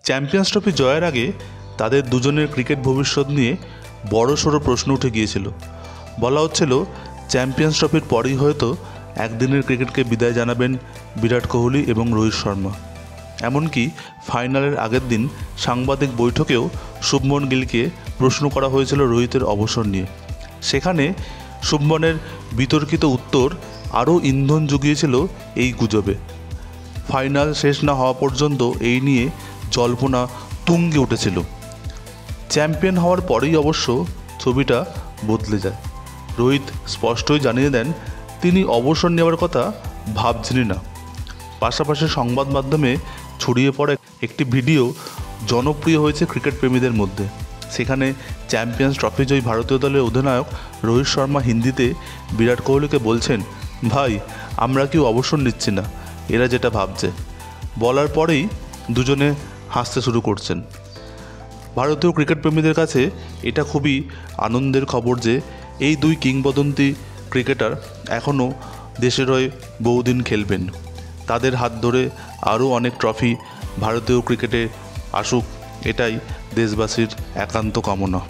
Champions trophy জয়ের আগে তাদের দুজনের ক্রিকেট ভবিষ্যৎ নিয়ে বড়সড় প্রশ্ন উঠে গিয়েছিল। বলা হচ্ছিল চ্যাম্পিয়ন্স ট্রফির পরেই হয়তো একদিনের ক্রিকেটকে বিদায় জানাবেন বিরাট কোহলি এবং রোহিত শর্মা। এমনকি ফাইনালের আগের দিন সাংবাদিক বৈঠকেও শুভমন গিলকে প্রশ্ন করা হয়েছিল রোহিতের অবসর নিয়ে। সেখানে শুভমনের বিতর্কিত উত্তর আরও ইন্ধন জুগিয়েছিল এই গুজবে। ফাইনাল শেষ না হওয়া পর্যন্ত এই নিয়ে জল্পনা তুঙ্গে উঠেছিল। চ্যাম্পিয়ন হওয়ার পরেই অবশ্য ছবিটা বদলে যায়। রোহিত স্পষ্টই জানিয়ে দেন তিনি অবসর নেওয়ার কথা ভাবছেনই না। পাশাপাশি সংবাদ মাধ্যমে ছড়িয়ে পড়ে একটি ভিডিও জনপ্রিয় হয়েছে ক্রিকেট প্রেমীদের মধ্যে। সেখানে চ্যাম্পিয়ন্স ট্রফি জয়ী ভারতীয় দলের অধিনায়ক রোহিত শর্মা হিন্দিতে বিরাট কোহলিকে বলছেন, ভাই আমরা কেউ অবসর নিচ্ছি না, এরা যেটা ভাবছে। বলার পরেই দুজনে হাসতে শুরু করছেন। ভারতীয় ক্রিকেট প্রেমীদের কাছে এটা খুবই আনন্দের খবর যে এই দুই কিংবদন্তি ক্রিকেটার এখনও দেশের হয়ে বহুদিন খেলবেন। তাদের হাত ধরে আরও অনেক ট্রফি ভারতীয় ক্রিকেটে আসুক, এটাই দেশবাসীর একান্ত কামনা।